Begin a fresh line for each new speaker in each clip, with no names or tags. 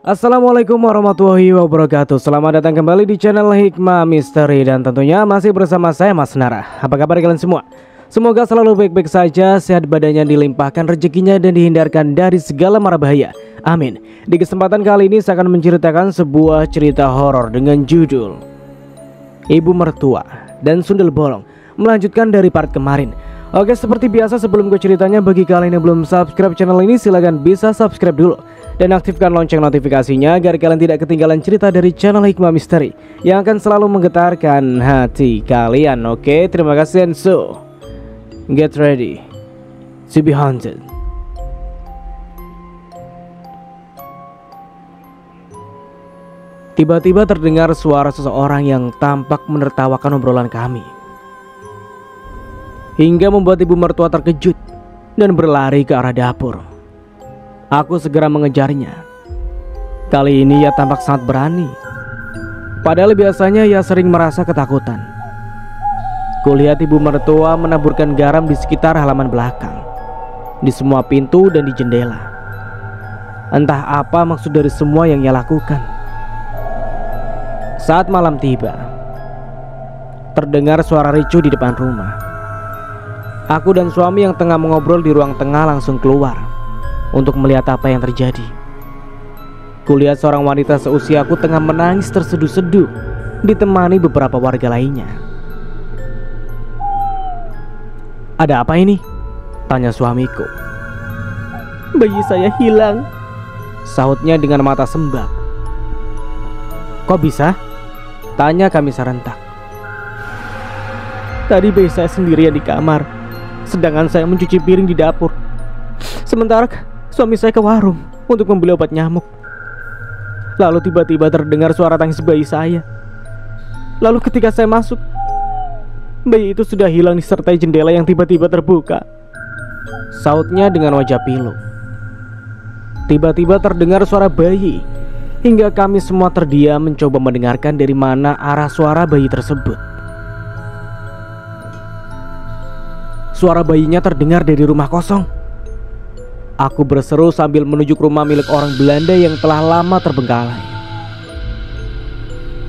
Assalamualaikum warahmatullahi wabarakatuh. Selamat datang kembali di channel Hikmah Misteri. Dan tentunya masih bersama saya Mas Nara. Apa kabar kalian semua? Semoga selalu baik-baik saja, sehat badannya, dilimpahkan rezekinya, dan dihindarkan dari segala mara bahaya. Amin. Di kesempatan kali ini saya akan menceritakan sebuah cerita horor dengan judul Ibu Mertua dan Sundel Bolong, melanjutkan dari part kemarin. Oke, seperti biasa sebelum gue ceritanya, bagi kalian yang belum subscribe channel ini, silahkan bisa subscribe dulu dan aktifkan lonceng notifikasinya agar kalian tidak ketinggalan cerita dari channel Hikmah Misteri yang akan selalu menggetarkan hati kalian. Oke, terima kasih, and so get ready to be haunted. Tiba-tiba terdengar suara seseorang yang tampak menertawakan obrolan kami, hingga membuat ibu mertua terkejut dan berlari ke arah dapur. Aku segera mengejarnya. Kali ini ia tampak sangat berani, padahal biasanya ia sering merasa ketakutan. Kulihat ibu mertua menaburkan garam di sekitar halaman belakang, di semua pintu dan di jendela. Entah apa maksud dari semua yang ia lakukan. Saat malam tiba, terdengar suara ricuh di depan rumah. Aku dan suami yang tengah mengobrol di ruang tengah langsung keluar untuk melihat apa yang terjadi. Kulihat seorang wanita seusiaku tengah menangis terseduh-seduh, ditemani beberapa warga lainnya. "Ada apa ini?" tanya suamiku. "Bayi saya hilang," sahutnya dengan mata sembab. "Kok bisa?" tanya kami serentak. "Tadi bayi saya sendirian di kamar, sedangkan saya mencuci piring di dapur. Sementara suami saya ke warung untuk membeli obat nyamuk. Lalu tiba-tiba terdengar suara tangis bayi saya. Lalu ketika saya masuk, bayi itu sudah hilang disertai jendela yang tiba-tiba terbuka," sahutnya dengan wajah pilu. Tiba-tiba terdengar suara bayi, hingga kami semua terdiam mencoba mendengarkan dari mana arah suara bayi tersebut. Suara bayinya terdengar dari rumah kosong. Aku berseru sambil menuju ke rumah milik orang Belanda yang telah lama terbengkalai.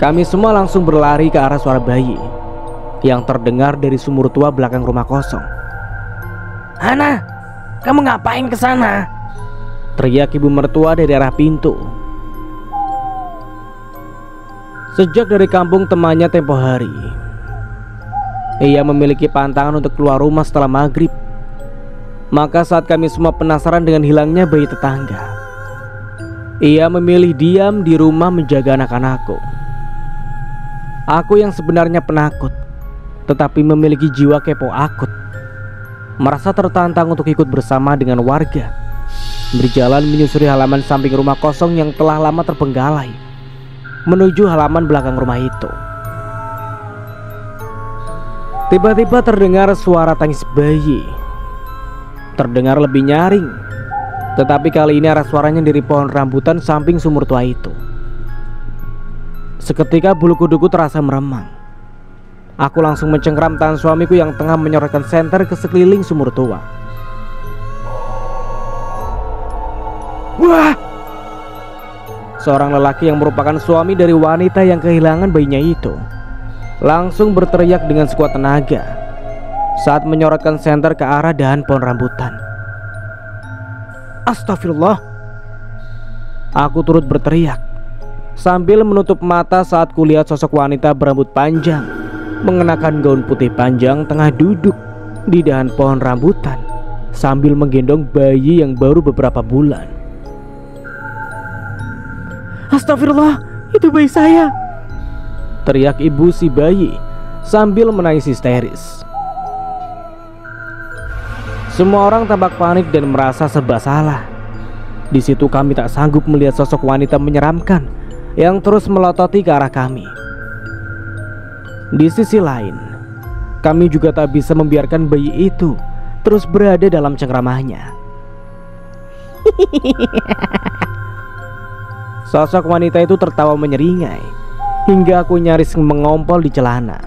Kami semua langsung berlari ke arah suara bayi yang terdengar dari sumur tua belakang rumah kosong. "Hana, kamu ngapain ke sana?" teriak ibu mertua dari arah pintu. Sejak dari kampung temannya tempo hari, ia memiliki pantangan untuk keluar rumah setelah maghrib. Maka saat kami semua penasaran dengan hilangnya bayi tetangga, ia memilih diam di rumah menjaga anak-anakku. Aku yang sebenarnya penakut, tetapi memiliki jiwa kepo akut, merasa tertantang untuk ikut bersama dengan warga berjalan menyusuri halaman samping rumah kosong yang telah lama terbengkalai, menuju halaman belakang rumah itu. Tiba-tiba terdengar suara tangis bayi. Terdengar lebih nyaring, tetapi kali ini arah suaranya dari pohon rambutan samping sumur tua itu. Seketika bulu kuduku terasa meremang. Aku langsung mencengkram tangan suamiku yang tengah menyorotkan senter ke sekeliling sumur tua. "Wah!" Seorang lelaki yang merupakan suami dari wanita yang kehilangan bayinya itu langsung berteriak dengan sekuat tenaga saat menyorotkan senter ke arah dahan pohon rambutan. "Astagfirullah!" Aku turut berteriak sambil menutup mata saat kulihat sosok wanita berambut panjang mengenakan gaun putih panjang tengah duduk di dahan pohon rambutan sambil menggendong bayi yang baru beberapa bulan. "Astagfirullah, itu bayi saya!" teriak ibu si bayi sambil menangis histeris. Semua orang tampak panik dan merasa serba salah. Di situ kami tak sanggup melihat sosok wanita menyeramkan yang terus melototi ke arah kami. Di sisi lain, kami juga tak bisa membiarkan bayi itu terus berada dalam cengkramanya. Sosok wanita itu tertawa menyeringai hingga aku nyaris mengompol di celana.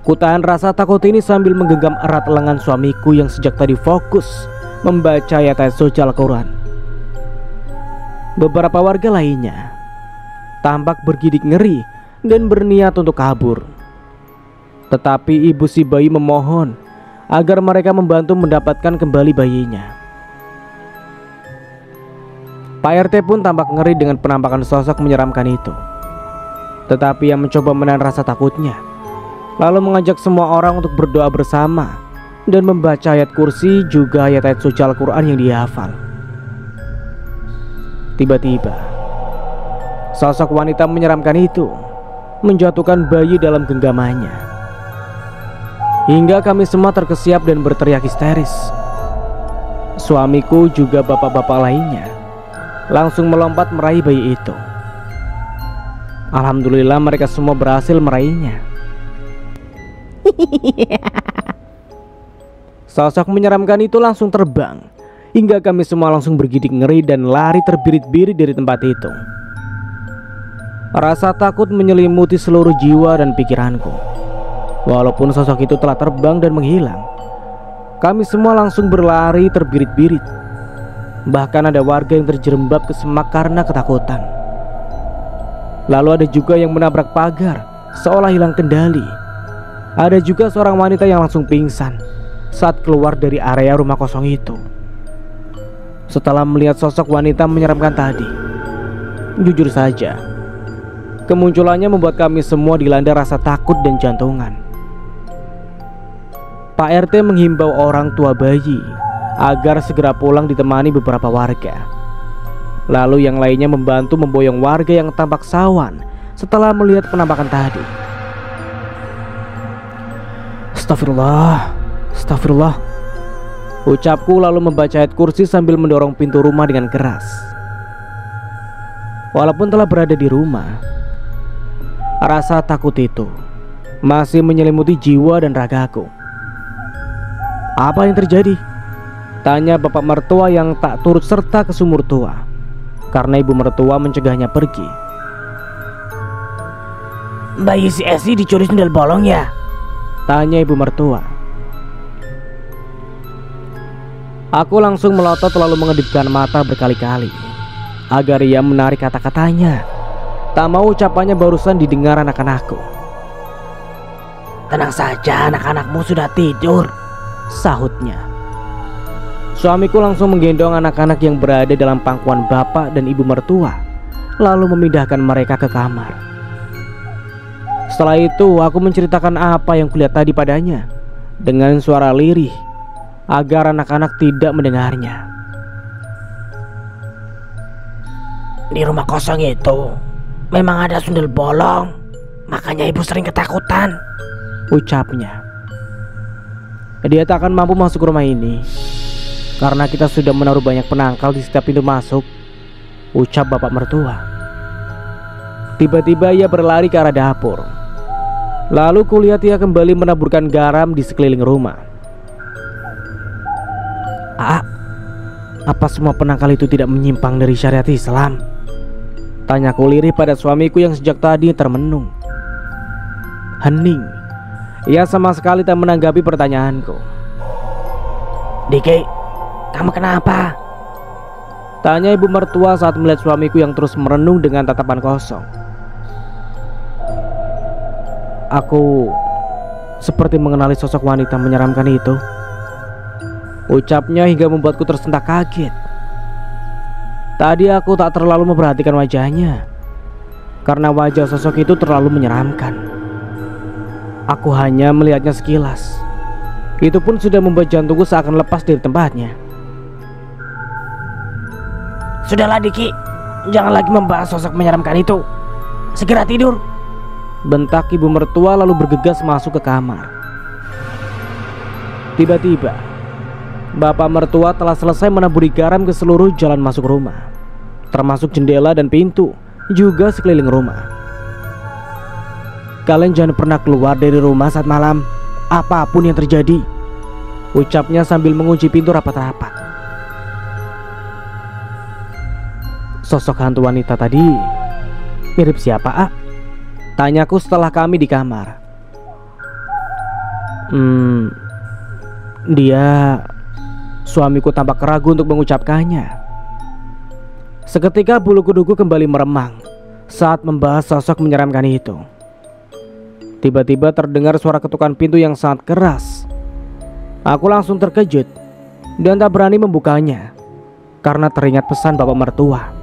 Kutahan rasa takut ini sambil menggenggam erat lengan suamiku yang sejak tadi fokus membaca ayat-ayat suci Al-Quran. Beberapa warga lainnya tampak bergidik ngeri dan berniat untuk kabur. Tetapi ibu si bayi memohon agar mereka membantu mendapatkan kembali bayinya. Pak RT pun tampak ngeri dengan penampakan sosok menyeramkan itu. Tetapi ia mencoba menahan rasa takutnya, lalu mengajak semua orang untuk berdoa bersama dan membaca ayat kursi juga ayat-ayat suci Al-Quran yang dihafal. Tiba-tiba sosok wanita menyeramkan itu menjatuhkan bayi dalam genggamannya, hingga kami semua terkesiap dan berteriak histeris. Suamiku juga bapak-bapak lainnya langsung melompat meraih bayi itu. Alhamdulillah mereka semua berhasil meraihnya. Sosok menyeramkan itu langsung terbang, hingga kami semua langsung bergidik ngeri dan lari terbirit-birit dari tempat itu. Rasa takut menyelimuti seluruh jiwa dan pikiranku. Walaupun sosok itu telah terbang dan menghilang, kami semua langsung berlari terbirit-birit. Bahkan ada warga yang terjerembab ke semak karena ketakutan. Lalu ada juga yang menabrak pagar seolah hilang kendali. Ada juga seorang wanita yang langsung pingsan saat keluar dari area rumah kosong itu. Setelah melihat sosok wanita menyeramkan tadi, jujur saja, kemunculannya membuat kami semua dilanda rasa takut dan jantungan. Pak RT menghimbau orang tua bayi agar segera pulang ditemani beberapa warga. Lalu yang lainnya membantu memboyong warga yang tampak sawan setelah melihat penampakan tadi. Astagfirullah, astagfirullah, ucapku lalu membaca ayat kursi sambil mendorong pintu rumah dengan keras. Walaupun telah berada di rumah, rasa takut itu masih menyelimuti jiwa dan ragaku. Apa yang terjadi? Tanya bapak mertua yang tak turut serta ke sumur tua, karena ibu mertua mencegahnya pergi. Bayi si Esi dicuri sundel bolong ya? Tanya ibu mertua. Aku langsung melotot lalu mengedipkan mata berkali-kali agar ia menarik kata-katanya. Tak mau ucapannya barusan didengar anak-anakku. Tenang saja, anak-anakmu sudah tidur, sahutnya. Suamiku langsung menggendong anak-anak yang berada dalam pangkuan bapak dan ibu mertua, lalu memindahkan mereka ke kamar. Setelah itu aku menceritakan apa yang kulihat tadi padanya dengan suara lirih agar anak-anak tidak mendengarnya. Di rumah kosong itu memang ada sundel bolong, makanya ibu sering ketakutan, ucapnya. Dia tak akan mampu masuk rumah ini karena kita sudah menaruh banyak penangkal di setiap pintu masuk, ucap bapak mertua. Tiba-tiba ia berlari ke arah dapur. Lalu kulihat ia kembali menaburkan garam di sekeliling rumah. Apa semua penangkal itu tidak menyimpang dari syariat Islam? Tanyaku lirih pada suamiku yang sejak tadi termenung. Hening. Ia sama sekali tak menanggapi pertanyaanku. Diki, kamu kenapa? Tanya ibu mertua saat melihat suamiku yang terus merenung dengan tatapan kosong. Aku seperti mengenali sosok wanita menyeramkan itu, ucapnya hingga membuatku tersentak kaget. Tadi aku tak terlalu memperhatikan wajahnya karena wajah sosok itu terlalu menyeramkan. Aku hanya melihatnya sekilas. Itu pun sudah membuat jantungku seakan lepas dari tempatnya. Sudahlah Diki, jangan lagi membahas sosok menyeramkan itu. Segera tidur, bentak ibu mertua lalu bergegas masuk ke kamar. Tiba-tiba bapak mertua telah selesai menaburi garam ke seluruh jalan masuk rumah, termasuk jendela dan pintu, juga sekeliling rumah. Kalian jangan pernah keluar dari rumah saat malam, apapun yang terjadi, ucapnya sambil mengunci pintu rapat-rapat. Sosok hantu wanita tadi mirip siapa, A? Tanyaku setelah kami di kamar. Dia... Suamiku tampak ragu untuk mengucapkannya. Seketika bulu kuduku kembali meremang saat membahas sosok menyeramkan itu. Tiba-tiba terdengar suara ketukan pintu yang sangat keras. Aku langsung terkejut dan tak berani membukanya karena teringat pesan bapak mertua.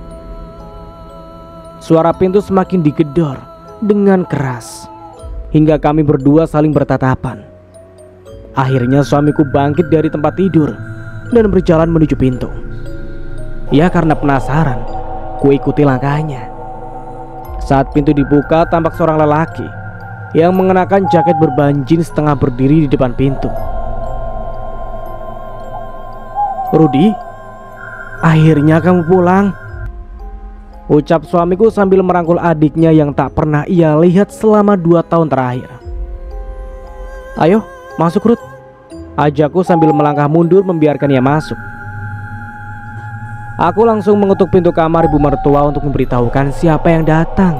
Suara pintu semakin digedor dengan keras hingga kami berdua saling bertatapan. Akhirnya suamiku bangkit dari tempat tidur dan berjalan menuju pintu. Ya, karena penasaran, ku ikuti langkahnya. Saat pintu dibuka, tampak seorang lelaki yang mengenakan jaket berbanjin setengah berdiri di depan pintu. "Rudi, akhirnya kamu pulang," ucap suamiku sambil merangkul adiknya yang tak pernah ia lihat selama 2 tahun terakhir. "Ayo, masuk Rud," ajakku sambil melangkah mundur membiarkan ia masuk. Aku langsung mengetuk pintu kamar ibu mertua untuk memberitahukan siapa yang datang.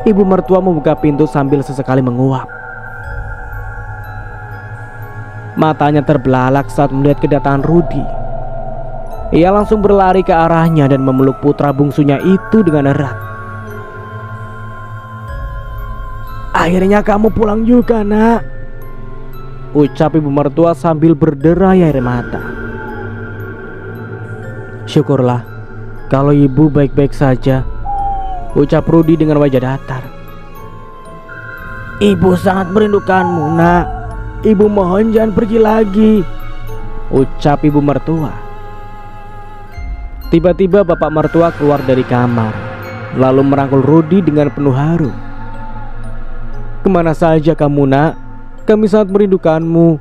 Ibu mertua membuka pintu sambil sesekali menguap. Matanya terbelalak saat melihat kedatangan Rudi. Ia langsung berlari ke arahnya dan memeluk putra bungsunya itu dengan erat. "Akhirnya kamu pulang juga, Nak," ucap ibu mertua sambil berderai air mata. "Syukurlah kalau ibu baik-baik saja," ucap Rudi dengan wajah datar. "Ibu sangat merindukanmu, Nak. Ibu mohon jangan pergi lagi," ucap ibu mertua. Tiba-tiba bapak mertua keluar dari kamar lalu merangkul Rudi dengan penuh haru. "Kemana saja kamu, Nak? Kami sangat merindukanmu,"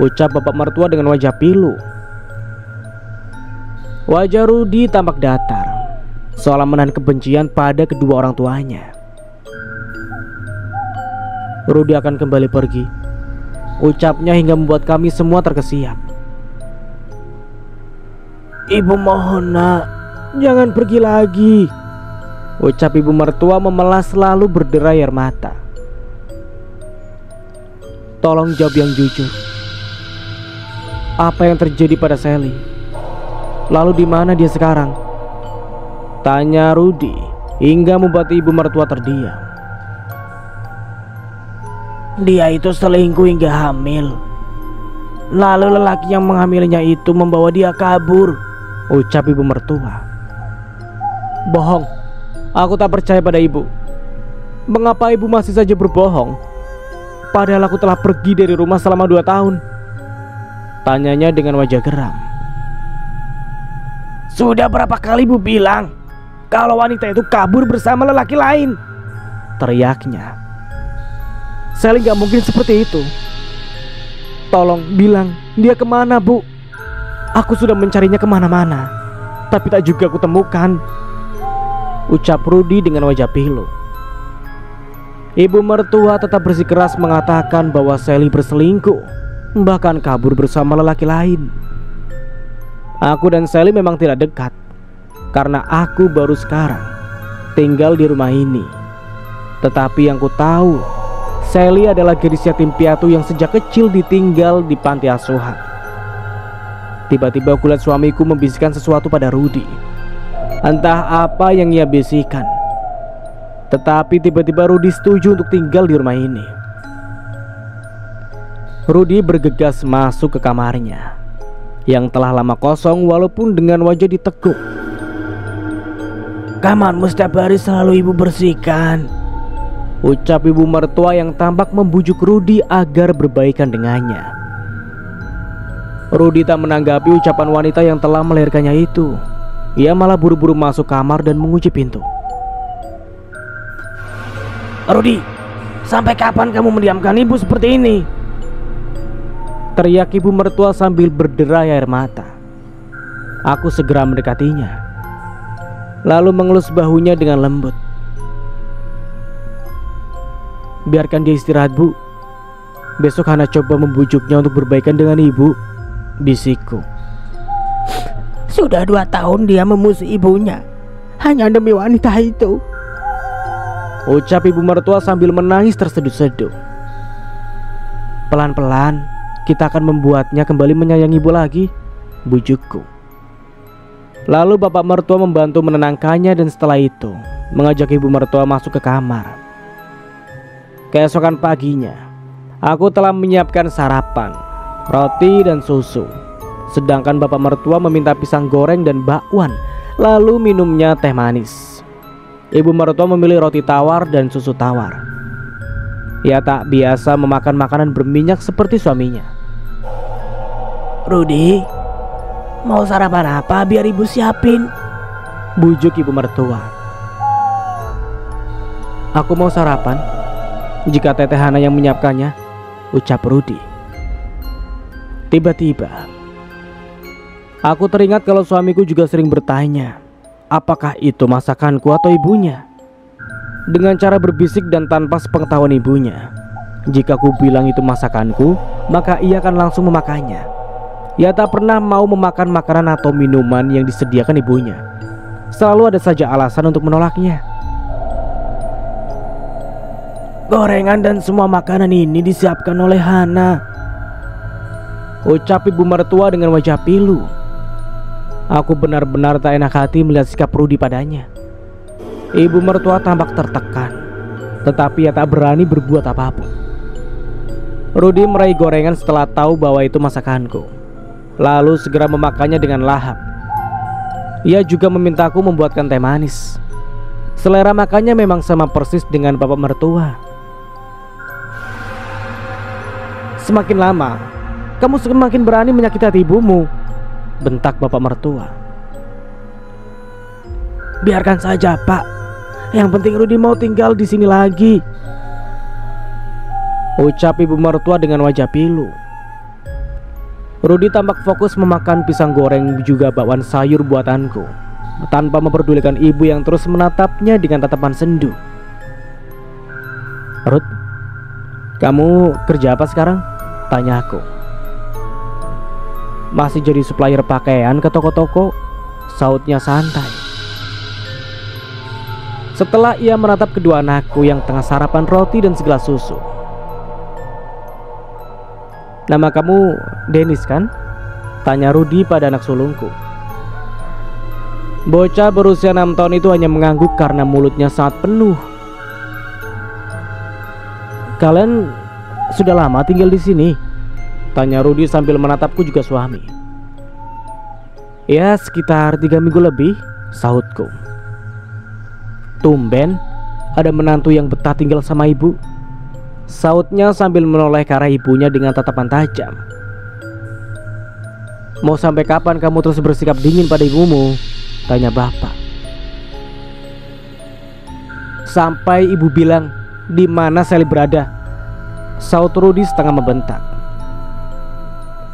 ucap bapak mertua dengan wajah pilu. Wajah Rudi tampak datar, seolah menahan kebencian pada kedua orang tuanya. "Rudi akan kembali pergi," ucapnya hingga membuat kami semua terkesiap. "Ibu mohon, Nak, jangan pergi lagi," ucap ibu mertua memelas lalu berderai air mata. "Tolong jawab yang jujur. Apa yang terjadi pada Sally? Lalu di mana dia sekarang?" tanya Rudi hingga membuat ibu mertua terdiam. "Dia itu selingkuh hingga hamil. Lalu lelaki yang menghamilinya itu membawa dia kabur," ucap ibu mertua. "Bohong. Aku tak percaya pada ibu. Mengapa ibu masih saja berbohong? Padahal aku telah pergi dari rumah selama 2 tahun. Tanyanya dengan wajah geram. "Sudah berapa kali ibu bilang kalau wanita itu kabur bersama lelaki lain?" teriaknya. "Sally gak mungkin seperti itu. Tolong bilang dia kemana, Bu. Aku sudah mencarinya kemana-mana, tapi tak juga aku temukan," ucap Rudi dengan wajah pilu. Ibu mertua tetap bersikeras mengatakan bahwa Sally berselingkuh, bahkan kabur bersama lelaki lain. Aku dan Sally memang tidak dekat karena aku baru sekarang tinggal di rumah ini. Tetapi yang ku tahu, Sally adalah gadis yatim piatu yang sejak kecil ditinggal di panti asuhan. Tiba-tiba aku lihat suamiku membisikkan sesuatu pada Rudi. Entah apa yang ia bisikan, tetapi tiba-tiba Rudi setuju untuk tinggal di rumah ini. Rudi bergegas masuk ke kamarnya yang telah lama kosong walaupun dengan wajah ditekuk. "Kamarmu setiap hari selalu ibu bersihkan," ucap ibu mertua yang tampak membujuk Rudi agar berbaikan dengannya. Rudi tak menanggapi ucapan wanita yang telah melahirkannya itu. Ia malah buru-buru masuk kamar dan mengunci pintu. "Rudi, sampai kapan kamu mendiamkan ibu seperti ini?" teriak ibu mertua sambil berderai air mata. Aku segera mendekatinya, lalu mengelus bahunya dengan lembut. "Biarkan dia istirahat, Bu. Besok Hana coba membujuknya untuk berbaikan dengan ibu," bisikku. "Sudah 2 tahun dia memusuhi ibunya hanya demi wanita itu," ucap ibu mertua sambil menangis terseduh-seduh. "Pelan-pelan kita akan membuatnya kembali menyayangi ibu lagi," bujukku. Lalu bapak mertua membantu menenangkannya dan setelah itu mengajak ibu mertua masuk ke kamar. Keesokan paginya, aku telah menyiapkan sarapan, roti dan susu. Sedangkan bapak mertua meminta pisang goreng dan bakwan, lalu minumnya teh manis. Ibu mertua memilih roti tawar dan susu tawar. Ia tak biasa memakan makanan berminyak seperti suaminya.
Rudi, mau sarapan apa biar ibu siapin?
Bujuk ibu mertua. Aku mau sarapan jika Teteh Hana yang menyiapkannya, ucap Rudi. Tiba-tiba aku teringat kalau suamiku juga sering bertanya, apakah itu masakanku atau ibunya? Dengan cara berbisik dan tanpa sepengetahuan ibunya, jika ku bilang itu masakanku, maka ia akan langsung memakannya. Ia tak pernah mau memakan makanan atau minuman yang disediakan ibunya. Selalu ada saja alasan untuk menolaknya.
Gorengan dan semua makanan ini disiapkan oleh Hana,
ucap ibu mertua dengan wajah pilu. Aku benar-benar tak enak hati melihat sikap Rudi padanya. Ibu mertua tampak tertekan, tetapi ia tak berani berbuat apapun. Rudi meraih gorengan setelah tahu bahwa itu masakanku, lalu segera memakannya dengan lahap. Ia juga memintaku membuatkan teh manis. Selera makannya memang sama persis dengan bapak mertua. Semakin lama, kamu semakin berani menyakiti hati ibumu, bentak bapak mertua.
Biarkan saja, Pak. Yang penting Rudi mau tinggal di sini lagi,
ucap ibu mertua dengan wajah pilu. Rudi tampak fokus memakan pisang goreng juga bakwan sayur buatanku, tanpa memperdulikan ibu yang terus menatapnya dengan tatapan sendu. Rud, kamu kerja apa sekarang? Tanya aku. Masih jadi supplier pakaian ke toko-toko, sautnya santai. Setelah ia menatap kedua anakku yang tengah sarapan roti dan segelas susu. Nama kamu Dennis kan? Tanya Rudi pada anak sulungku. Bocah berusia 6 tahun itu hanya mengangguk karena mulutnya sangat penuh. Kalian sudah lama tinggal di sini? Tanya Rudi sambil menatapku juga suami. Ya, sekitar 3 minggu lebih, sahutku. Tumben ada menantu yang betah tinggal sama ibu, sautnya sambil menoleh ke arah ibunya dengan tatapan tajam. Mau sampai kapan kamu terus bersikap dingin pada ibumu? Tanya bapak. Sampai ibu bilang di mana Sally berada, saut Rudi setengah membentak.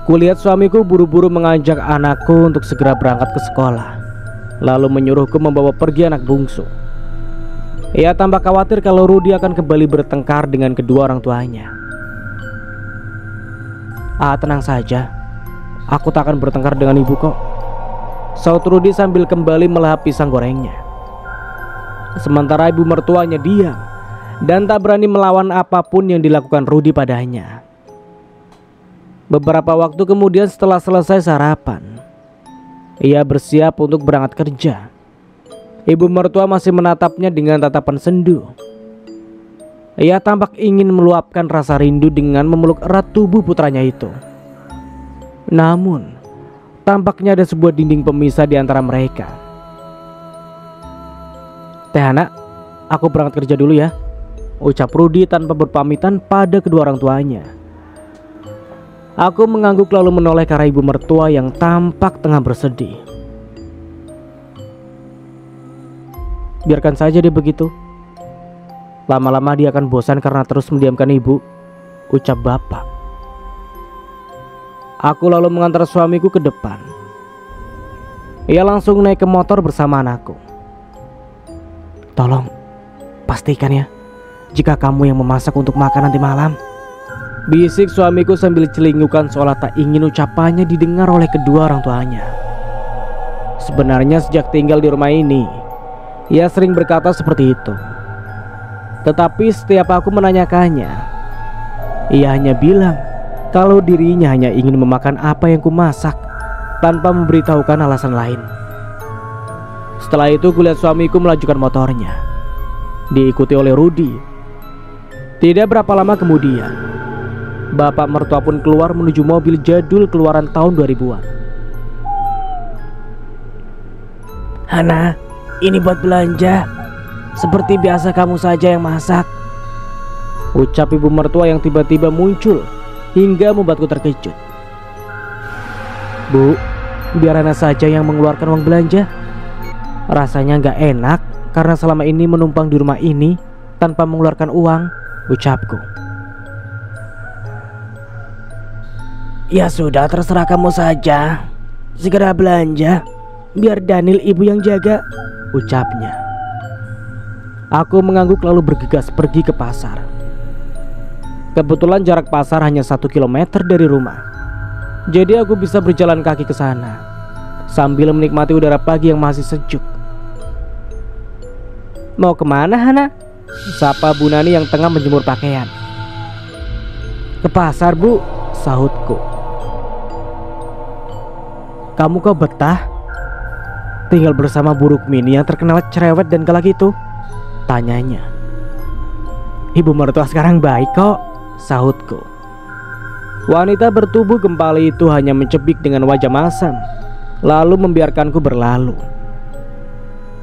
Kulihat suamiku buru-buru mengajak anakku untuk segera berangkat ke sekolah, lalu menyuruhku membawa pergi anak bungsu. Ia tambah khawatir kalau Rudi akan kembali bertengkar dengan kedua orang tuanya. Tenang saja, aku tak akan bertengkar dengan ibu kok, saut Rudi sambil kembali melahap pisang gorengnya. Sementara ibu mertuanya diam dan tak berani melawan apapun yang dilakukan Rudi padanya. Beberapa waktu kemudian setelah selesai sarapan, ia bersiap untuk berangkat kerja. Ibu mertua masih menatapnya dengan tatapan sendu. Ia tampak ingin meluapkan rasa rindu dengan memeluk erat tubuh putranya itu. Namun, tampaknya ada sebuah dinding pemisah di antara mereka. Teh Hana, aku berangkat kerja dulu ya, ucap Rudi tanpa berpamitan pada kedua orang tuanya. Aku mengangguk lalu menoleh ke arah ibu mertua yang tampak tengah bersedih. Biarkan saja dia begitu. Lama-lama dia akan bosan karena terus mendiamkan ibu, ucap bapak. Aku lalu mengantar suamiku ke depan. Ia langsung naik ke motor bersama anakku. Tolong, pastikan ya, jika kamu yang memasak untuk makan nanti malam, bisik suamiku sambil celingukan seolah tak ingin ucapannya didengar oleh kedua orang tuanya. Sebenarnya sejak tinggal di rumah ini, ia sering berkata seperti itu. Tetapi setiap aku menanyakannya, ia hanya bilang kalau dirinya hanya ingin memakan apa yang kumasak tanpa memberitahukan alasan lain. Setelah itu kulihat suamiku melajukan motornya, diikuti oleh Rudi. Tidak berapa lama kemudian, bapak mertua pun keluar menuju mobil jadul keluaran tahun 2000-an.
Hana, ini buat belanja. Seperti biasa kamu saja yang masak,
ucap ibu mertua yang tiba-tiba muncul hingga membuatku terkejut. Bu, biar Hana saja yang mengeluarkan uang belanja. Rasanya nggak enak karena selama ini menumpang di rumah ini tanpa mengeluarkan uang, ucapku.
Ya sudah, terserah kamu saja. Segera belanja, biar Daniel ibu yang jaga,
ucapnya. Aku mengangguk lalu bergegas pergi ke pasar. Kebetulan jarak pasar hanya 1 kilometer dari rumah, jadi aku bisa berjalan kaki ke sana sambil menikmati udara pagi yang masih sejuk. Mau kemana, Hana? Sapa Bu Nani yang tengah menjemur pakaian. Ke pasar, Bu, sahutku. Kamu kok betah tinggal bersama Bu Rukmini yang terkenal cerewet dan galak itu? Tanyanya. Ibu mertua sekarang baik kok, sahutku. Wanita bertubuh gempal itu hanya mencebik dengan wajah masam, lalu membiarkanku berlalu.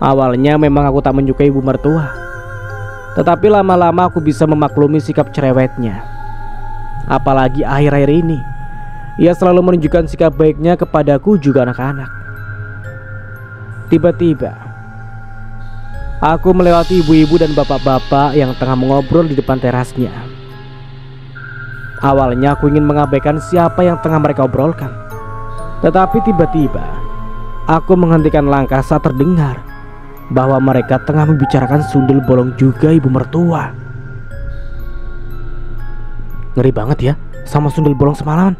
Awalnya memang aku tak menyukai ibu mertua, tetapi lama-lama aku bisa memaklumi sikap cerewetnya. Apalagi akhir-akhir ini, ia selalu menunjukkan sikap baiknya kepadaku juga anak-anak. Tiba-tiba aku melewati ibu-ibu dan bapak-bapak yang tengah mengobrol di depan terasnya. Awalnya aku ingin mengabaikan siapa yang tengah mereka obrolkan, tetapi tiba-tiba aku menghentikan langkah saat terdengar bahwa mereka tengah membicarakan sundel bolong juga ibu mertua. Ngeri banget ya sama sundel bolong semalam.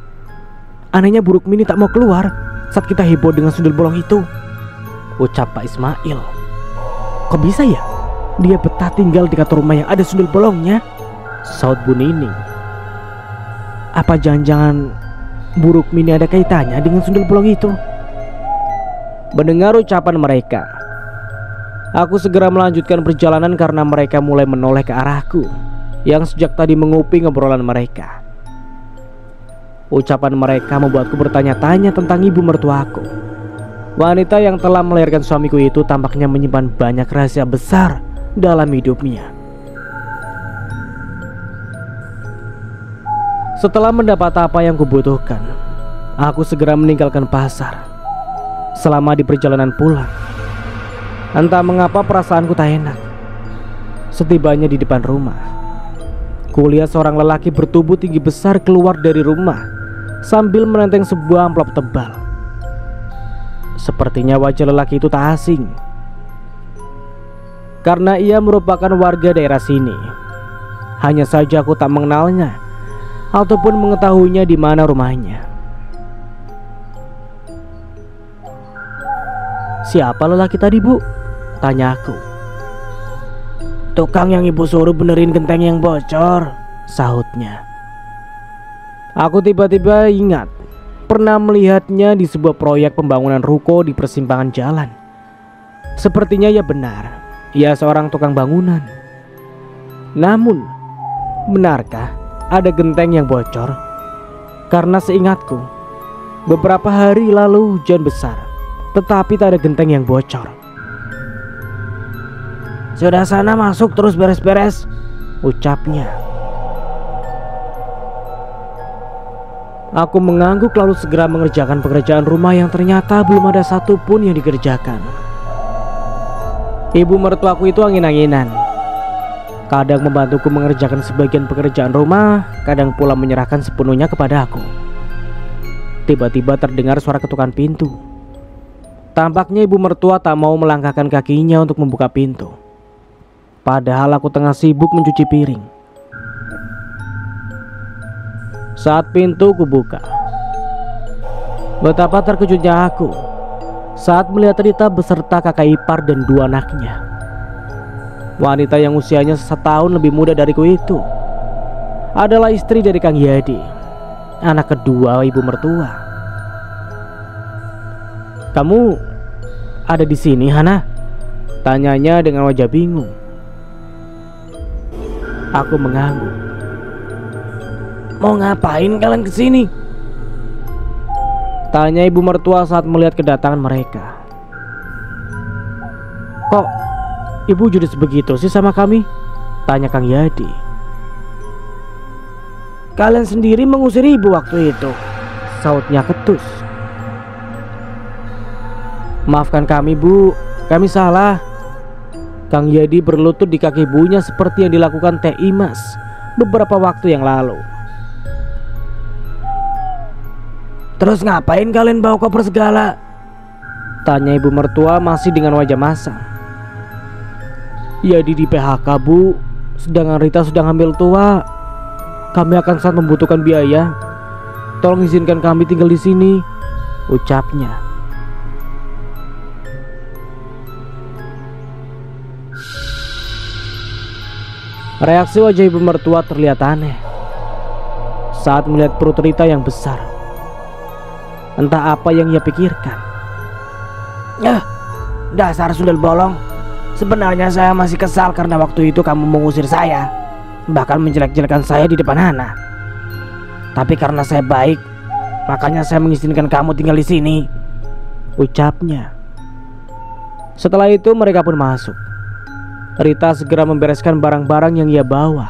Anehnya Bu Rukmini tak mau keluar saat kita heboh dengan sundel bolong itu, ucap Pak Ismail. Kok bisa ya dia betah tinggal di kantor rumah yang ada sundel bolongnya, saut Bu Nining. Apa jangan-jangan Bu Rukmini ada kaitannya dengan sundel bolong itu? Mendengar ucapan mereka, aku segera melanjutkan perjalanan karena mereka mulai menoleh ke arahku yang sejak tadi menguping obrolan mereka. Ucapan mereka membuatku bertanya-tanya tentang ibu mertuaku. Wanita yang telah melahirkan suamiku itu tampaknya menyimpan banyak rahasia besar dalam hidupnya. Setelah mendapat apa yang kubutuhkan, aku segera meninggalkan pasar. Selama di perjalanan pulang, entah mengapa perasaanku tak enak. Setibanya di depan rumah, kulihat seorang lelaki bertubuh tinggi besar keluar dari rumah sambil menenteng sebuah amplop tebal. Sepertinya wajah lelaki itu tak asing, karena ia merupakan warga daerah sini. Hanya saja aku tak mengenalnya ataupun mengetahuinya di mana rumahnya. Siapa lelaki tadi, Bu? Tanya aku.
Tukang yang ibu suruh benerin genteng yang bocor, sahutnya.
Aku tiba-tiba ingat pernah melihatnya di sebuah proyek pembangunan ruko di persimpangan jalan. Sepertinya ia benar, ia seorang tukang bangunan. Namun, benarkah ada genteng yang bocor? Karena seingatku, beberapa hari lalu hujan besar, tetapi tak ada genteng yang bocor.
Sudah sana masuk terus beres-beres,
ucapnya. Aku mengangguk lalu segera mengerjakan pekerjaan rumah yang ternyata belum ada satupun yang dikerjakan. Ibu mertuaku itu angin-anginan. Kadang membantuku mengerjakan sebagian pekerjaan rumah, kadang pula menyerahkan sepenuhnya kepada aku. Tiba-tiba terdengar suara ketukan pintu. Tampaknya ibu mertua tak mau melangkahkan kakinya untuk membuka pintu. Padahal aku tengah sibuk mencuci piring. Saat pintu kubuka, betapa terkejutnya aku saat melihat Rita beserta kakak ipar dan 2 anaknya. Wanita yang usianya 1 tahun lebih muda dariku itu adalah istri dari Kang Yadi, anak kedua ibu mertua. Kamu ada di sini, Hana? Tanyanya dengan wajah bingung. Aku mengangguk.
Mau ngapain kalian kesini?
Tanya ibu mertua saat melihat kedatangan mereka. Kok ibu jadi sebegitu sih sama kami? Tanya Kang Yadi.
Kalian sendiri mengusir ibu waktu itu,
sautnya ketus. Maafkan kami bu, kami salah. Kang Yadi berlutut di kaki ibunya seperti yang dilakukan Teh Imas beberapa waktu yang lalu.
Terus ngapain kalian bawa koper segala?
Tanya ibu mertua masih dengan wajah masam. Yadi di PHK bu, sedangkan Rita sedang hamil tua. Kami akan sangat membutuhkan biaya. Tolong izinkan kami tinggal di sini, ucapnya. Reaksi wajah ibu mertua terlihat aneh saat melihat perut Rita yang besar. Entah apa yang ia pikirkan.
Dasar sundel bolong. Sebenarnya saya masih kesal karena waktu itu kamu mengusir saya, bahkan menjelek-jelekan saya di depan Hana. Tapi karena saya baik, makanya saya mengizinkan kamu tinggal di sini,
ucapnya. Setelah itu mereka pun masuk. Rita segera membereskan barang-barang yang ia bawa.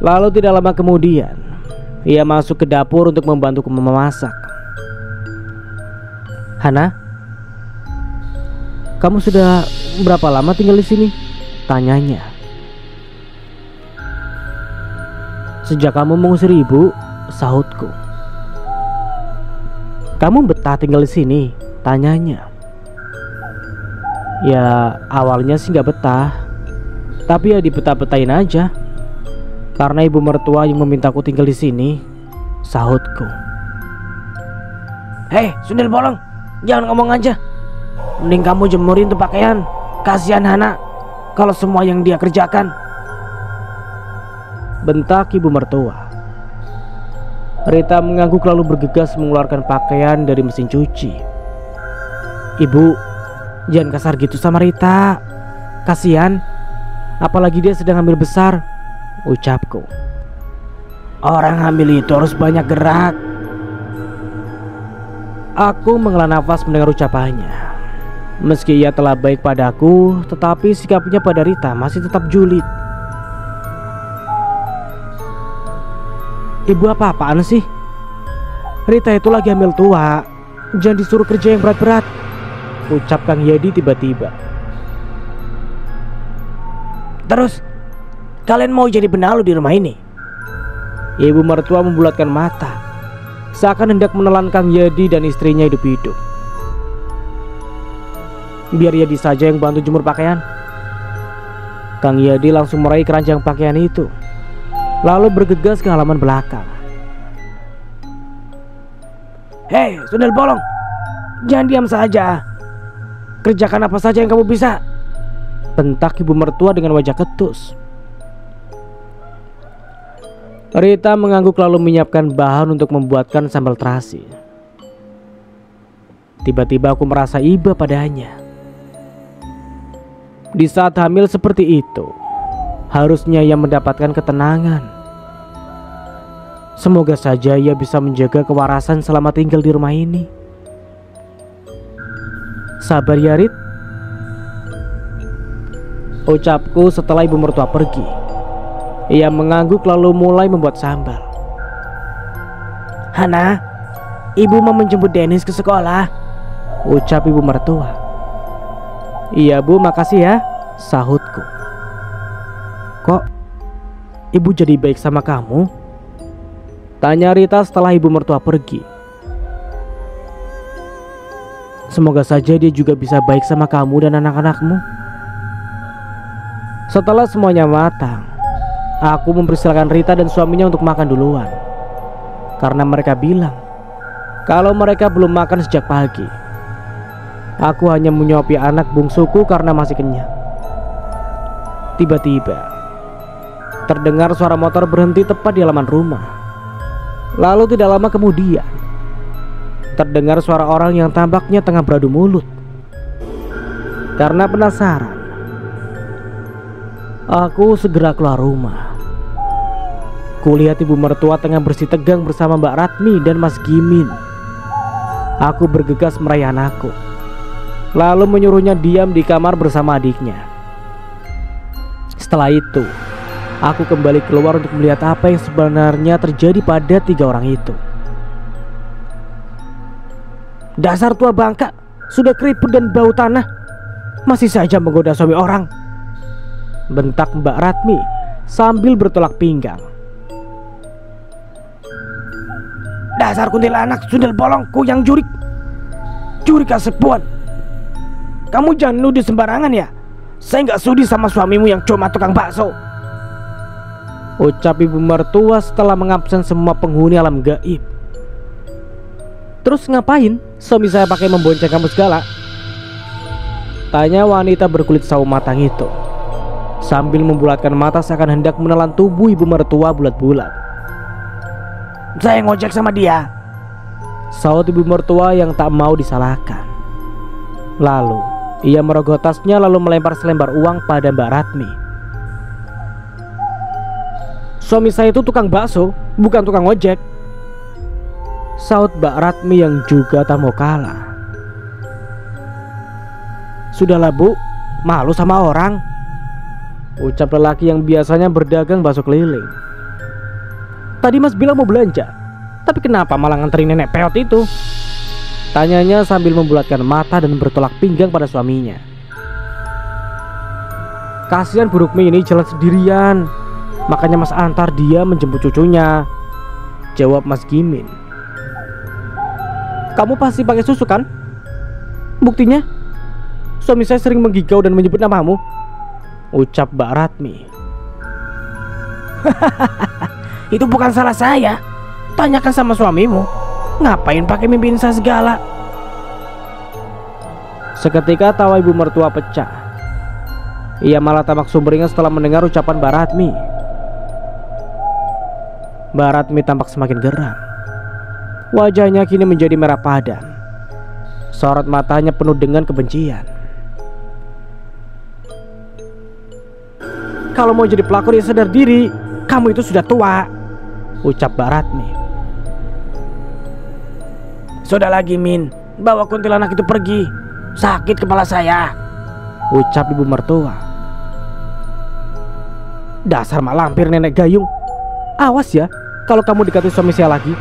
Lalu tidak lama kemudian, ia masuk ke dapur untuk membantu memasak. Hana, kamu sudah berapa lama tinggal di sini? Tanyanya. Sejak kamu mengusir ibu, sahutku. Kamu betah tinggal di sini? Tanyanya. Ya awalnya sih gak betah, tapi ya dibetah-betahin aja. Karena ibu mertua yang memintaku tinggal di sini, sahutku.
Hei, sundel bolong, jangan ngomong aja. Mending kamu jemurin tuh pakaian. Kasihan Hana kalau semua yang dia kerjakan,
bentak ibu mertua. Rita mengangguk lalu bergegas mengeluarkan pakaian dari mesin cuci. Ibu, jangan kasar gitu sama Rita. Kasihan, apalagi dia sedang hamil besar, ucapku.
Orang hamil itu harus banyak gerak.
Aku menghela nafas mendengar ucapannya. Meski ia telah baik padaku, tetapi sikapnya pada Rita masih tetap julid. Ibu apa-apaan sih? Rita itu lagi hamil tua, jangan disuruh kerja yang berat-berat, ucap Kang Yadi tiba-tiba.
Terus kalian mau jadi benalu di rumah ini?
Ibu mertua membulatkan mata, seakan hendak menelan Kang Yadi dan istrinya hidup-hidup. Biar Yadi saja yang bantu jemur pakaian. Kang Yadi langsung meraih keranjang pakaian itu, lalu bergegas ke halaman belakang.
Hei, sundel bolong, jangan diam saja. Kerjakan apa saja yang kamu bisa,
bentak ibu mertua dengan wajah ketus. Rita mengangguk lalu menyiapkan bahan untuk membuatkan sambal terasi. Tiba-tiba aku merasa iba padanya. Di saat hamil seperti itu, harusnya ia mendapatkan ketenangan. Semoga saja ia bisa menjaga kewarasan selama tinggal di rumah ini. Sabar ya Rit, ucapku setelah ibu mertua pergi. Ia mengangguk lalu mulai membuat sambal.
Hana, ibu mau menjemput Dennis ke sekolah,
ucap ibu mertua. Iya bu, makasih ya, sahutku. Kok ibu jadi baik sama kamu? Tanya Rita setelah ibu mertua pergi. Semoga saja dia juga bisa baik sama kamu dan anak-anakmu. Setelah semuanya matang, aku mempersilakan Rita dan suaminya untuk makan duluan. Karena mereka bilang kalau mereka belum makan sejak pagi. Aku hanya menyuapi anak bungsuku karena masih kenyang. Tiba-tiba terdengar suara motor berhenti tepat di halaman rumah. Lalu tidak lama kemudian terdengar suara orang yang tampaknya tengah beradu mulut. Karena penasaran, aku segera keluar rumah. Kulihat ibu mertua tengah bersih tegang bersama Mbak Ratmi dan Mas Gimin. Aku bergegas meraih anakku, lalu menyuruhnya diam di kamar bersama adiknya. Setelah itu, aku kembali keluar untuk melihat apa yang sebenarnya terjadi pada 3 orang itu.
Dasar tua bangka, sudah keriput dan bau tanah, masih saja menggoda suami orang,
bentak Mbak Ratmi sambil bertolak pinggang.
Dasar kuntilanak sundel bolongku yang jurik kasepuan. Kamu jangan nuduh sembarangan ya. Saya nggak sudi sama suamimu yang cuma tukang bakso,
ucap ibu mertua setelah mengabsen semua penghuni alam gaib. Terus ngapain suami saya pakai membonceng kamu segala? Tanya wanita berkulit sawo matang itu sambil membulatkan mata seakan hendak menelan tubuh ibu mertua bulat-bulat.
Saya ngojek sama dia,
saut ibu mertua yang tak mau disalahkan. Lalu ia merogoh tasnya lalu melempar selembar uang pada Mbak Ratmi.
Suami saya itu tukang bakso, bukan tukang ojek,
saut Mbak Ratmi yang juga tak mau kalah.
Sudahlah Bu, malu sama orang,
ucap lelaki yang biasanya berdagang bakso keliling. Tadi Mas bilang mau belanja, tapi kenapa malah nganterin nenek peot itu? Tanyanya sambil membulatkan mata dan bertolak pinggang pada suaminya. Kasihan Bu Rukmi ini jalan sendirian, makanya Mas antar dia menjemput cucunya, jawab Mas Gimin. Kamu pasti pakai susu kan? Buktinya suami saya sering menggigau dan menyebut namamu, ucap Mbak Ratmi.
Itu bukan salah saya. Tanyakan sama suamimu. Ngapain pakai mimpiin saya segala?
Seketika tawa ibu mertua pecah. Ia malah tamak sumringah setelah mendengar ucapan Mbak Ratmi. Mbak Ratmi tampak semakin geram. Wajahnya kini menjadi merah padam. Sorot matanya penuh dengan kebencian. Kalau mau jadi pelakor ya sadar diri. Kamu itu sudah tua, ucap Mbak Ratmi.
Sudah lagi Min, bawa kuntilanak itu pergi. Sakit kepala saya,
ucap ibu mertua. Dasar mak lampir nenek gayung. Awas ya kalau kamu dekati suami saya lagi.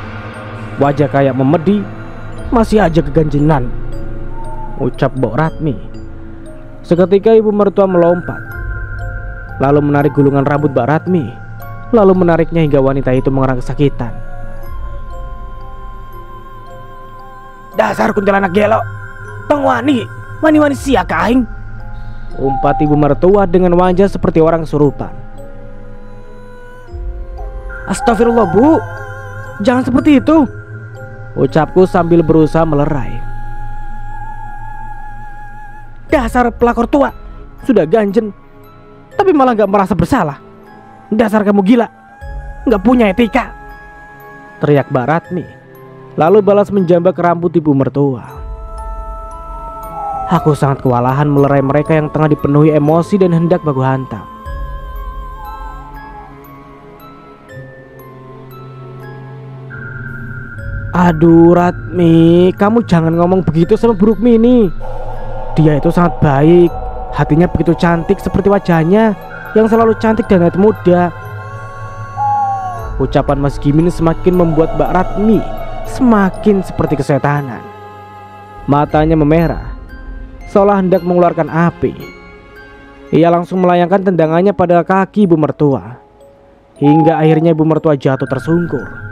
Wajah kayak memedi, masih aja keganjinan, ucap Mbak Ratmi. Seketika ibu mertua melompat, lalu menarik gulungan rambut Mbak Ratmi, lalu menariknya hingga wanita itu mengerang kesakitan.
Dasar kuntilanak gelo, pengwani, wani-wani siak aing,
umpat ibu mertua dengan wajah seperti orang kesurupan.
Astagfirullah Bu, jangan seperti itu,
ucapku sambil berusaha melerai.
Dasar pelakor tua, sudah ganjen tapi malah gak merasa bersalah. Dasar kamu gila, gak punya etika,
teriak Mbak Ratmi, lalu balas menjambak rambut ibu mertua. Aku sangat kewalahan melerai mereka yang tengah dipenuhi emosi dan hendak baku hantam. Aduh Ratmi, kamu jangan ngomong begitu sama Bu Rukmi ini. Dia itu sangat baik, hatinya begitu cantik seperti wajahnya yang selalu cantik dan awet muda. Ucapan Mas Gimin semakin membuat Mbak Ratmi semakin seperti kesetanan. Matanya memerah, seolah hendak mengeluarkan api. Ia langsung melayangkan tendangannya pada kaki ibu mertua, hingga akhirnya ibu mertua jatuh tersungkur.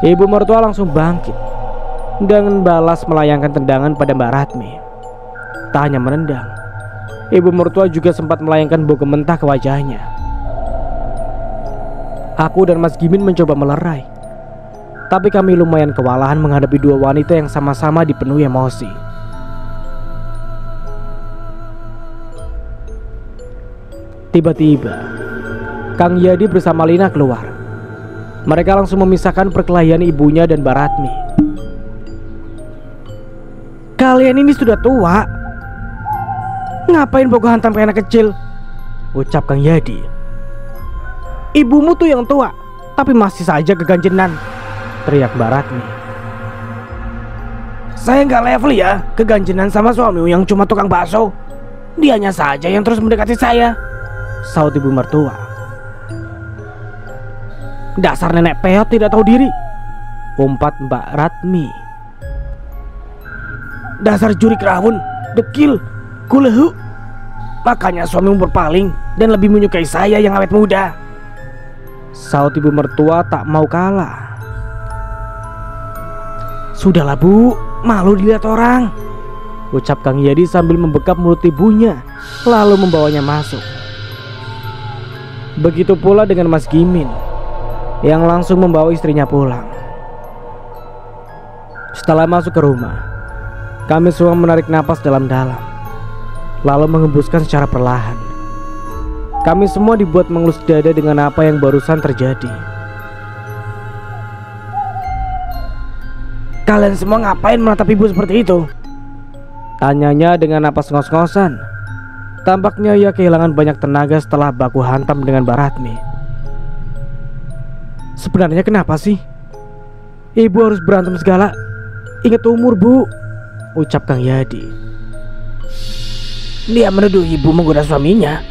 Ibu mertua langsung bangkit dan balas melayangkan tendangan pada Mbak Ratmi. Tak hanya menendang, ibu mertua juga sempat melayangkan bogem mentah ke wajahnya. Aku dan Mas Gimin mencoba melerai, tapi kami lumayan kewalahan menghadapi dua wanita yang sama-sama dipenuhi emosi. Tiba-tiba Kang Yadi bersama Lina keluar. Mereka langsung memisahkan perkelahian ibunya dan Mbak Ratmi.
Kalian ini sudah tua. Ngapain baku hantam kayak anak kecil?
Ucap Kang Yadi.
Ibumu tuh yang tua, tapi masih saja keganjenan,
teriak Mbak Ratmi.
Saya nggak level ya keganjenan sama suamimu yang cuma tukang bakso. Dianya saja yang terus mendekati saya,
saut ibu mertua.
Dasar nenek peot tidak tahu diri,
umpat Mbak Ratmi.
Dasar juri kerawun, dekil, kulehu. Makanya suamimu berpaling dan lebih menyukai saya yang awet muda,
saut ibu mertua tak mau kalah.
Sudahlah Bu, malu dilihat orang,
ucap Kang Yadi sambil membekap mulut ibunya, lalu membawanya masuk. Begitu pula dengan Mas Gimin yang langsung membawa istrinya pulang. Setelah masuk ke rumah, kami semua menarik napas dalam-dalam, lalu mengembuskan secara perlahan. Kami semua dibuat mengelus dada dengan apa yang barusan terjadi.
Kalian semua ngapain menatap ibu seperti itu?
Tanyanya dengan napas ngos-ngosan. Tampaknya ia kehilangan banyak tenaga setelah baku hantam dengan Mbak Ratmi.
Sebenarnya kenapa sih ibu harus berantem segala? Ingat umur Bu,
ucap Kang Yadi.
Dia menuduh ibu menggoda suaminya,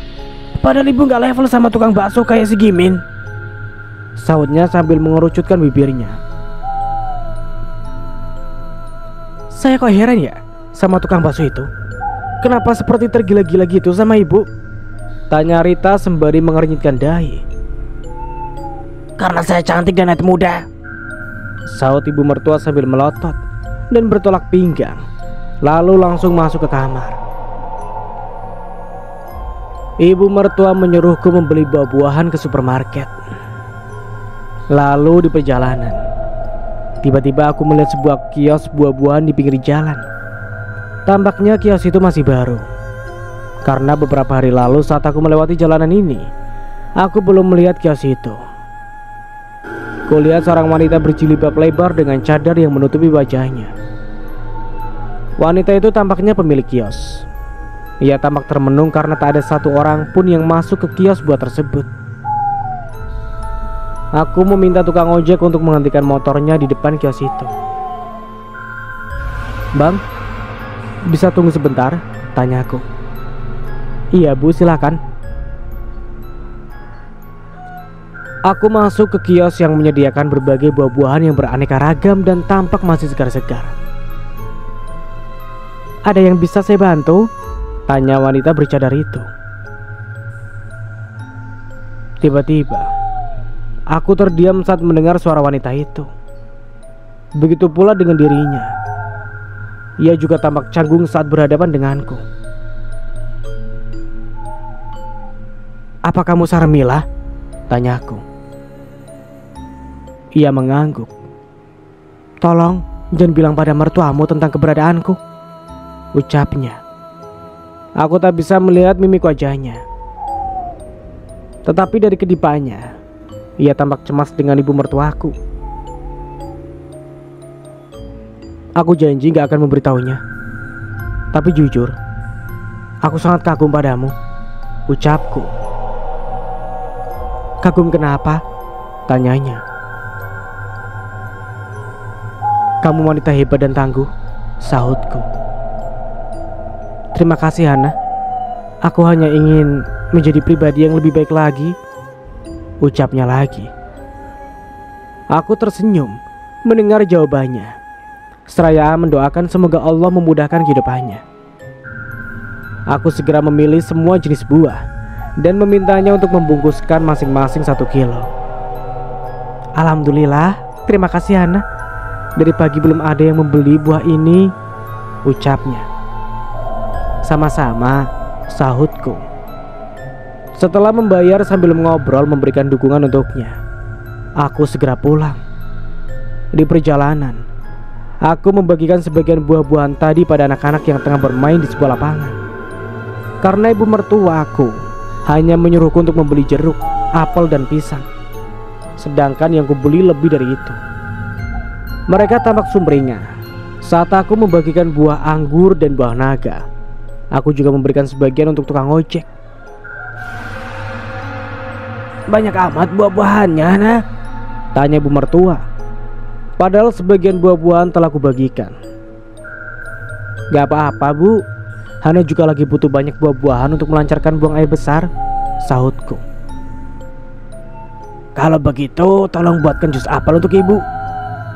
padahal ibu gak level sama tukang bakso kayak si Gimin,
sautnya sambil mengerucutkan bibirnya.
Saya kok heran ya sama tukang bakso itu. Kenapa seperti tergila-gila gitu sama ibu?
Tanya Rita sembari mengernyitkan dahi.
Karena saya cantik dan awet muda,
saut ibu mertua sambil melotot dan bertolak pinggang, lalu langsung masuk ke kamar. Ibu mertua menyuruhku membeli buah-buahan ke supermarket. Lalu di perjalanan, tiba-tiba aku melihat sebuah kios buah-buahan di pinggir jalan. Tampaknya kios itu masih baru, karena beberapa hari lalu saat aku melewati jalanan ini, aku belum melihat kios itu. Kulihat seorang wanita berjilbab lebar dengan cadar yang menutupi wajahnya. Wanita itu tampaknya pemilik kios. Ia tampak termenung karena tak ada satu orang pun yang masuk ke kios buah tersebut. Aku meminta tukang ojek untuk menghentikan motornya di depan kios itu. "Bang, bisa tunggu sebentar?" tanyaku. "Iya Bu, silakan." Aku masuk ke kios yang menyediakan berbagai buah-buahan yang beraneka ragam dan tampak masih segar-segar. "Ada yang bisa saya bantu?" tanya wanita bercadar itu. Tiba-tiba aku terdiam saat mendengar suara wanita itu. Begitu pula dengan dirinya. Ia juga tampak canggung saat berhadapan denganku. "Apa kamu Sarmila?" tanyaku. Ia mengangguk. "Tolong jangan bilang pada mertuamu tentang keberadaanku," ucapnya. Aku tak bisa melihat mimik wajahnya, tetapi dari kedipannya ia tampak cemas dengan ibu mertuaku. "Aku janji gak akan memberitahunya. Tapi jujur, aku sangat kagum padamu," ucapku. "Kagum kenapa?" tanyanya. "Kamu wanita hebat dan tangguh," sahutku. "Terima kasih Hana. Aku hanya ingin menjadi pribadi yang lebih baik lagi," ucapnya lagi. Aku tersenyum mendengar jawabannya, seraya mendoakan semoga Allah memudahkan kehidupannya. Aku segera memilih semua jenis buah dan memintanya untuk membungkuskan masing-masing 1 kilo. "Alhamdulillah, terima kasih Hana. Dari pagi belum ada yang membeli buah ini," ucapnya. "Sama-sama," sahutku. Setelah membayar sambil ngobrol memberikan dukungan untuknya, aku segera pulang. Di perjalanan, aku membagikan sebagian buah-buahan tadi pada anak-anak yang tengah bermain di sebuah lapangan. Karena ibu mertua aku hanya menyuruhku untuk membeli jeruk, apel, dan pisang, sedangkan yang kubeli lebih dari itu. Mereka tampak sumringah Saat aku membagikan buah anggur dan buah naga, aku juga memberikan sebagian untuk tukang ojek.
Banyak amat buah-buahannya, nah?
Tanya ibu mertua. Padahal sebagian buah-buahan telah kubagikan. Gak apa-apa bu, Hana juga lagi butuh banyak buah-buahan untuk melancarkan buang air besar, sahutku.
Kalau begitu tolong buatkan jus apel untuk ibu.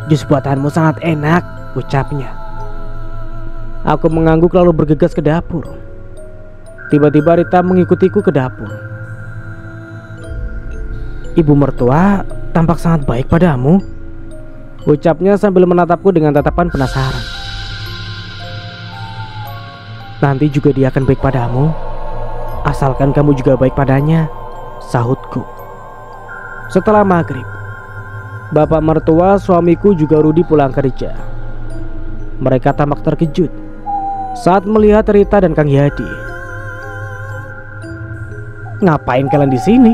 Jus buatanmu sangat enak, ucapnya.
Aku mengangguk lalu bergegas ke dapur. Tiba-tiba Rita mengikutiku ke dapur.
Ibu mertua tampak sangat baik padamu,
ucapnya sambil menatapku dengan tatapan penasaran.
Nanti juga dia akan baik padamu, asalkan kamu juga baik padanya, sahutku.
Setelah maghrib, bapak mertua suamiku juga Rudi pulang kerja. Mereka tampak terkejut saat melihat Rita dan Kang Yadi. Ngapain kalian di sini?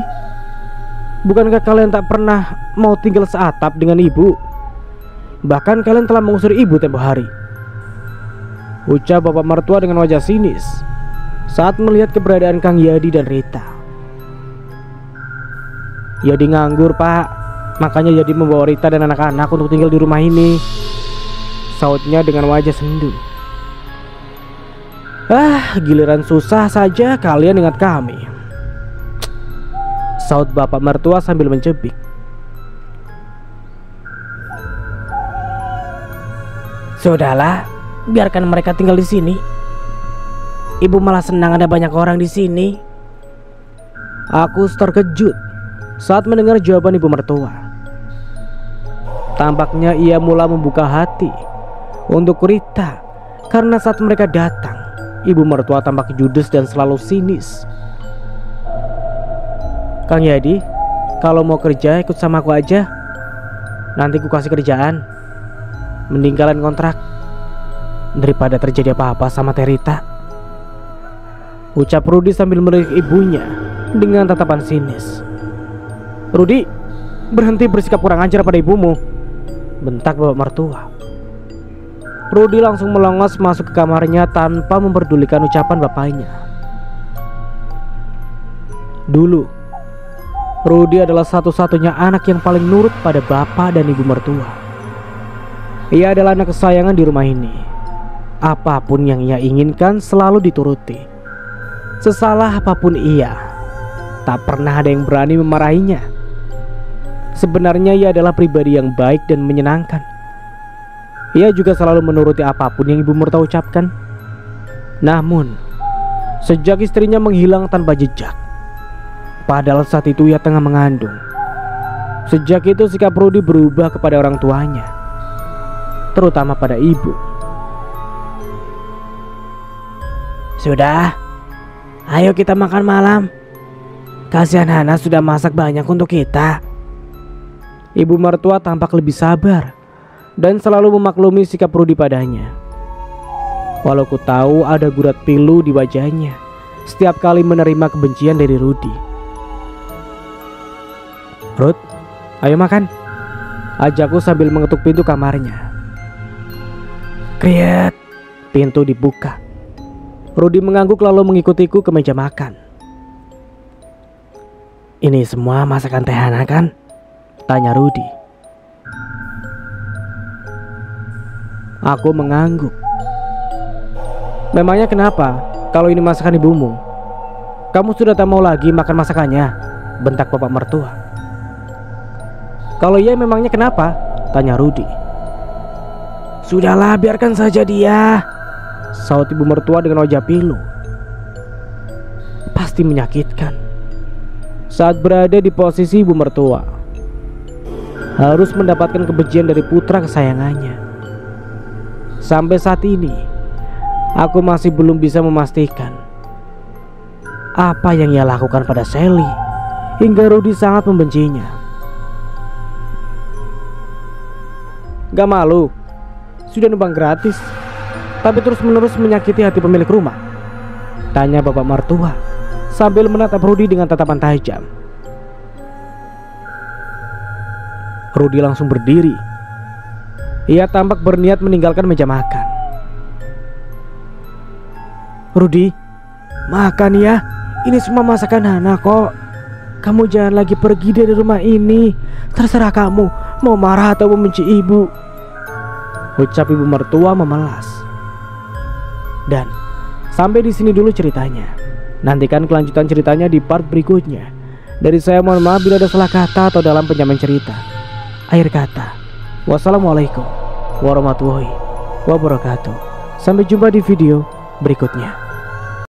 Bukankah kalian tak pernah mau tinggal seatap dengan ibu? Bahkan kalian telah mengusir ibu tempo hari, ucap bapak mertua dengan wajah sinis saat melihat keberadaan Kang Yadi dan Rita. Yadi nganggur pak, makanya Yadi membawa Rita dan anak-anak untuk tinggal di rumah ini, sautnya dengan wajah sendu. Giliran susah saja kalian ingat kami, saut bapak mertua sambil mencebik.
Sudahlah, biarkan mereka tinggal di sini. Ibu malah senang ada banyak orang di sini.
Aku terkejut saat mendengar jawaban ibu mertua. Tampaknya ia mulai membuka hati untuk Rita, karena saat mereka datang, ibu mertua tampak judes dan selalu sinis. Kang Yadi, kalau mau kerja ikut sama aku aja. Nanti ku kasih kerjaan. Mending kalian kontrak daripada terjadi apa-apa sama Rita, ucap Rudi sambil melirik ibunya dengan tatapan sinis. Rudi, berhenti bersikap kurang ajar pada ibumu, bentak bapak mertua. Rudi langsung melongos masuk ke kamarnya tanpa memperdulikan ucapan bapaknya. Dulu Rudi adalah satu-satunya anak yang paling nurut pada bapak dan ibu mertua. Ia adalah anak kesayangan di rumah ini. Apapun yang ia inginkan selalu dituruti. Sesalah apapun ia, tak pernah ada yang berani memarahinya. Sebenarnya ia adalah pribadi yang baik dan menyenangkan. Ia juga selalu menuruti apapun yang ibu mertua ucapkan. Namun, sejak istrinya menghilang tanpa jejak, padahal saat itu ia tengah mengandung, sejak itu sikap Rudi berubah kepada orang tuanya, terutama pada ibu.
Sudah, ayo kita makan malam. Kasihan Hana sudah masak banyak untuk kita.
Ibu mertua tampak lebih sabar dan selalu memaklumi sikap Rudi padanya. Walau ku tahu ada gurat pilu di wajahnya setiap kali menerima kebencian dari Rudi. Rud, ayo makan, ajakku sambil mengetuk pintu kamarnya.
Kriet,
pintu dibuka. Rudi mengangguk lalu mengikutiku ke meja makan.
Ini semua masakan Teh Hana kan?
Tanya Rudi. Aku mengangguk. Memangnya kenapa kalau ini masakan ibumu? Kamu sudah tak mau lagi makan masakannya? Bentak bapak mertua. Kalau iya memangnya kenapa? Tanya Rudi.
Sudahlah, biarkan saja dia,
saut ibu mertua dengan wajah pilu. Pasti menyakitkan saat berada di posisi ibu mertua, harus mendapatkan kebencian dari putra kesayangannya. Sampai saat ini aku masih belum bisa memastikan apa yang ia lakukan pada Sally hingga Rudi sangat membencinya. Gak malu? Sudah numpang gratis tapi terus-menerus menyakiti hati pemilik rumah? Tanya bapak mertua sambil menatap Rudi dengan tatapan tajam. Rudi langsung berdiri Ia tampak berniat meninggalkan meja makan.
Rudi, makan ya. Ini semua masakan Hana kok. Kamu jangan lagi pergi dari rumah ini. Terserah kamu mau marah atau membenci ibu,
ucap ibu mertua memelas. Dan sampai di sini dulu ceritanya. Nantikan kelanjutan ceritanya di part berikutnya. Dari saya mohon maaf bila ada salah kata atau dalam penyampaian cerita. Akhir kata, wassalamualaikum warahmatullahi wabarakatuh. Sampai jumpa di video berikutnya.